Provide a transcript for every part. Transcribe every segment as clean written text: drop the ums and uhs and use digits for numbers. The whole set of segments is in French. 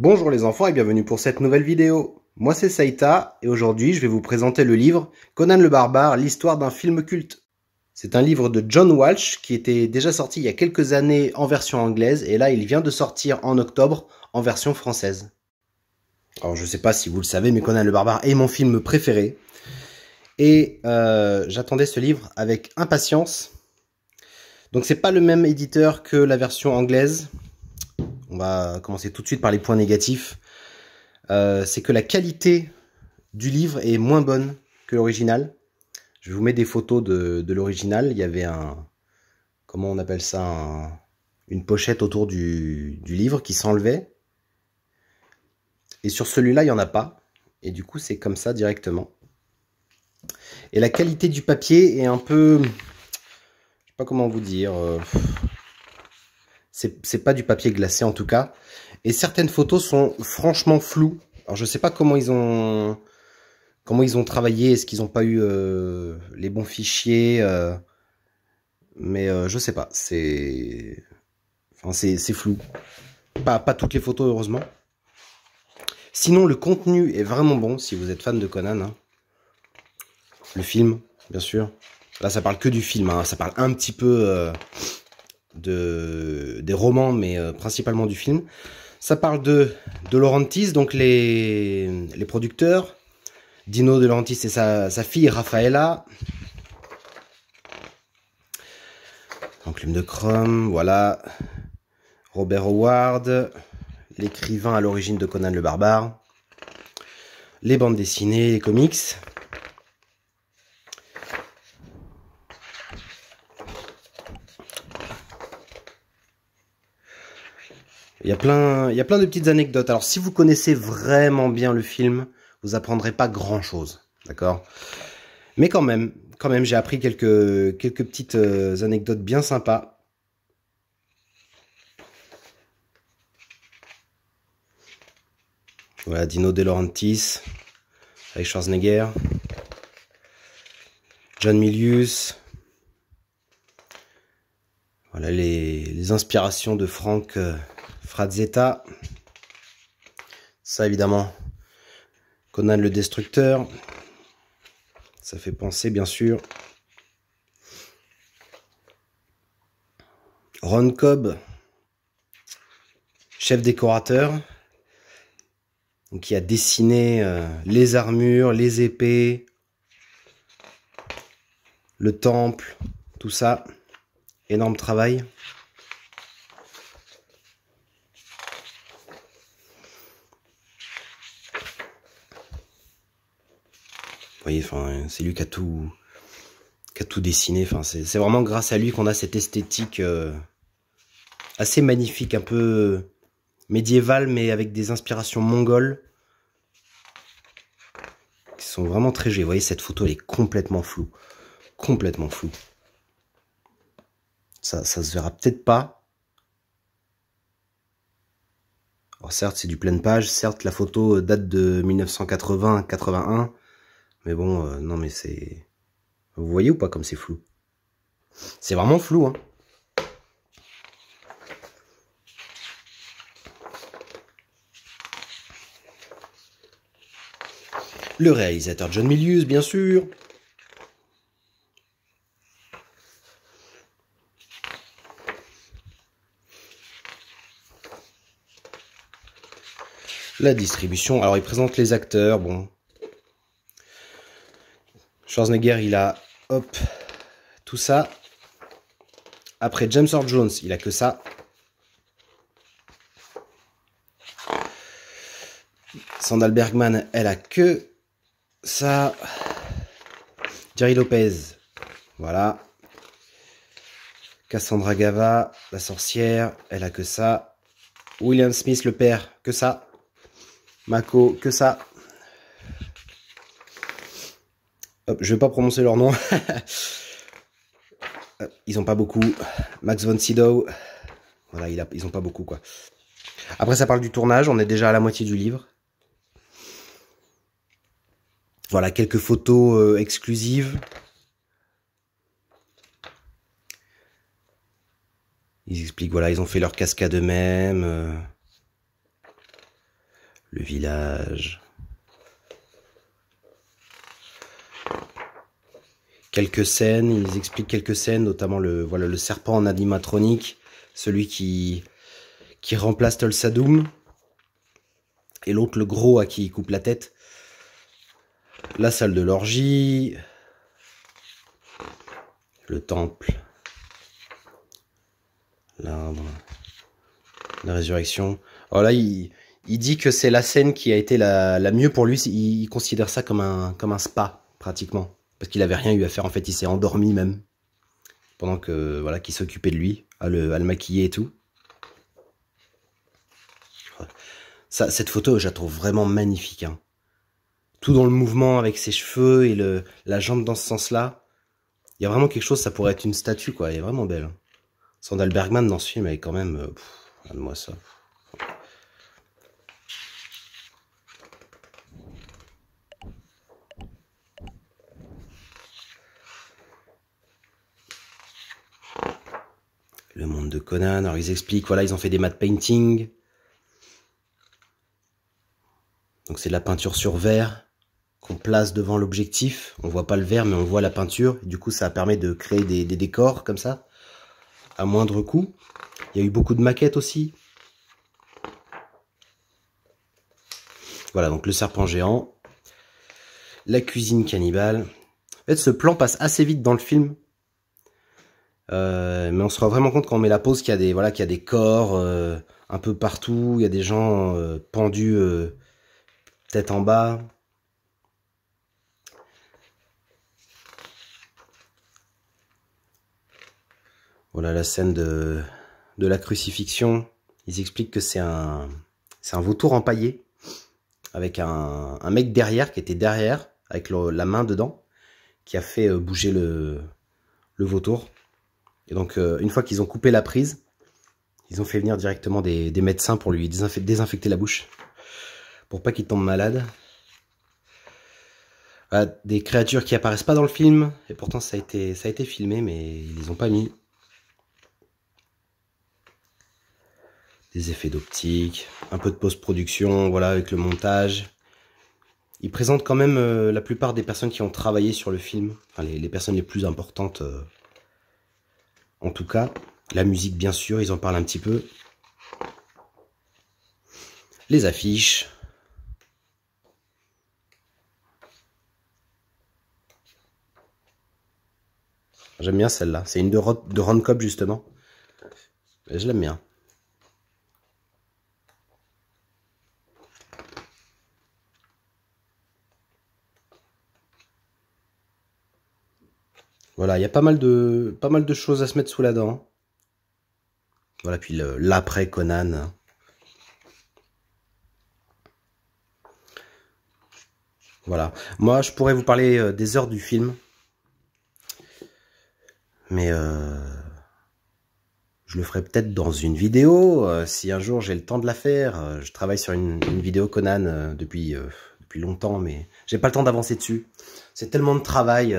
Bonjour les enfants et bienvenue pour cette nouvelle vidéo. Moi c'est Saïta et aujourd'hui je vais vous présenter le livre Conan le Barbare, l'histoire d'un film culte. C'est un livre de John Walsh qui était déjà sorti il y a quelques années en version anglaise et là il vient de sortir en octobre en version française. Alors je sais pas si vous le savez mais Conan le Barbare est mon film préféré et j'attendais ce livre avec impatience. Donc c'est pas le même éditeur que la version anglaise. On va commencer tout de suite par les points négatifs. C'est que la qualité du livre est moins bonne que l'original. Je vous mets des photos de l'original. Il y avait un... Comment on appelle ça une pochette autour du livre qui s'enlevait. Et sur celui-là, il n'y en a pas. Et du coup, c'est comme ça directement. Et la qualité du papier est un peu... Je sais pas comment vous dire... C'est pas du papier glacé en tout cas. Et certaines photos sont franchement floues. Alors je sais pas comment ils ont travaillé. Est-ce qu'ils n'ont pas eu les bons fichiers mais je sais pas. C'est flou. Pas toutes les photos heureusement. Sinon le contenu est vraiment bon si vous êtes fan de Conan. Hein. Le film, bien sûr. Là ça parle que du film. Hein. Ça parle un petit peu... des romans, mais principalement du film. Ça parle de Laurentiis, donc les producteurs. Dino De Laurentiis et sa fille Raffaella. Enclume de Chrome, voilà. Robert Howard, l'écrivain à l'origine de Conan le Barbare. Les bandes dessinées, les comics. Il y a plein de petites anecdotes. Alors, si vous connaissez vraiment bien le film, vous apprendrez pas grand-chose, d'accord? Mais quand même, j'ai appris quelques petites anecdotes bien sympas. Voilà, Dino De Laurentiis, avec Schwarzenegger. John Milius. Voilà les inspirations de Frank Frazetta. Ça évidemment, Conan le Destructeur. Ça fait penser bien sûr. Ron Cobb, chef décorateur, qui a dessiné les armures, les épées, le temple, tout ça. Énorme travail. Vous voyez, enfin, c'est lui qui a tout dessiné. Enfin, c'est vraiment grâce à lui qu'on a cette esthétique assez magnifique, un peu médiévale, mais avec des inspirations mongoles qui sont vraiment très jolies. Vous voyez, cette photo, elle est complètement floue, complètement floue. Ça se verra peut-être pas. Alors certes, c'est du pleine page. Certes, la photo date de 1980-81. Mais bon, non mais c'est... Vous voyez ou pas comme c'est flou? C'est vraiment flou, hein. Le réalisateur John Milius, bien sûr. La distribution. Alors, il présente les acteurs, bon... Schwarzenegger, il a, hop, tout ça. Après, James Earl Jones, il a que ça. Sandal Bergman, elle a que ça. Jerry Lopez, voilà. Cassandra Gava, la sorcière, elle a que ça. William Smith, le père, que ça. Mako, que ça. Hop, je vais pas prononcer leur nom. Ils ont pas beaucoup. Max von Sydow. Voilà, ils ont pas beaucoup, quoi. Après, ça parle du tournage. On est déjà à la moitié du livre. Voilà, quelques photos exclusives. Ils expliquent, voilà, ils ont fait leur cascade eux-mêmes. Le village. Quelques scènes, ils expliquent quelques scènes, notamment le serpent en animatronique, celui qui remplace Tolsadoum, et l'autre le gros à qui il coupe la tête. La salle de l'orgie, le temple, l'arbre, la résurrection. Alors là, il dit que c'est la scène qui a été la mieux pour lui. Il considère ça comme un spa, pratiquement. Parce qu'il avait rien eu à faire, en fait, il s'est endormi même. Pendant que, voilà, qu'il s'occupait de lui, à le maquiller et tout. Cette photo, je la trouve vraiment magnifique. Hein. Tout dans le mouvement avec ses cheveux et la jambe dans ce sens-là. Il y a vraiment quelque chose, ça pourrait être une statue, quoi. Elle est vraiment belle. Sandahl Bergman dans ce film, elle est quand même... regarde-moi ça. Le monde de Conan, alors ils expliquent, voilà, ils ont fait des matte painting. Donc c'est de la peinture sur verre qu'on place devant l'objectif. On voit pas le verre, mais on voit la peinture. Et du coup, ça permet de créer des décors comme ça, à moindre coût. Il y a eu beaucoup de maquettes aussi. Voilà, donc le serpent géant. La cuisine cannibale. En fait, ce plan passe assez vite dans le film. Mais on se rend vraiment compte quand on met la pause qu'il y a qu'il y a des corps un peu partout, il y a des gens pendus tête en bas. Voilà la scène de la crucifixion. Ils expliquent que c'est un vautour empaillé avec un mec derrière qui était derrière avec la main dedans qui a fait bouger le vautour. Et donc, une fois qu'ils ont coupé la prise, ils ont fait venir directement des médecins pour lui désinfecter la bouche. Pour pas qu'il tombe malade. Voilà, des créatures qui apparaissent pas dans le film. Et pourtant, ça a été filmé, mais ils les ont pas mis. Des effets d'optique. Un peu de post-production, voilà, avec le montage. Ils présentent quand même la plupart des personnes qui ont travaillé sur le film. Enfin, les personnes les plus importantes... En tout cas, la musique, bien sûr, ils en parlent un petit peu. Les affiches. J'aime bien celle-là. C'est une de Ron Cobb, justement. Et je l'aime bien. Voilà, il y a pas mal de choses à se mettre sous la dent. Voilà, puis l'après Conan. Voilà. Moi, je pourrais vous parler des heures du film. Mais je le ferai peut-être dans une vidéo. Si un jour j'ai le temps de la faire. Je travaille sur une vidéo Conan depuis longtemps, mais j'ai pas le temps d'avancer dessus. C'est tellement de travail.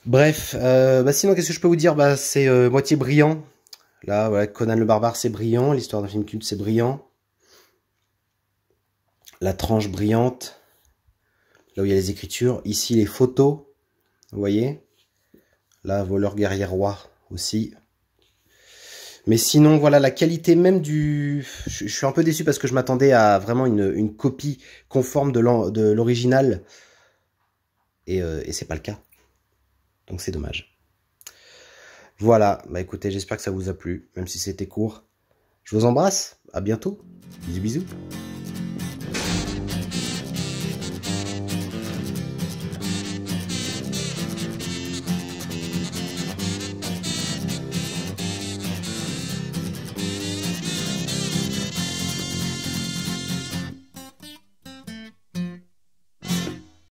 Bref, sinon qu'est-ce que je peux vous dire? C'est moitié brillant. Là, voilà, Conan le barbare, c'est brillant. L'histoire d'un film culte, c'est brillant. La tranche brillante. Là où il y a les écritures. Ici, les photos. Vous voyez? Là, voleur, guerrier, roi aussi. Mais sinon, voilà, la qualité même du... Je suis un peu déçu parce que je m'attendais à vraiment une copie conforme de l'original. Et c'est pas le cas. Donc c'est dommage. Voilà, écoutez, j'espère que ça vous a plu, même si c'était court. Je vous embrasse, à bientôt. Bisous bisous.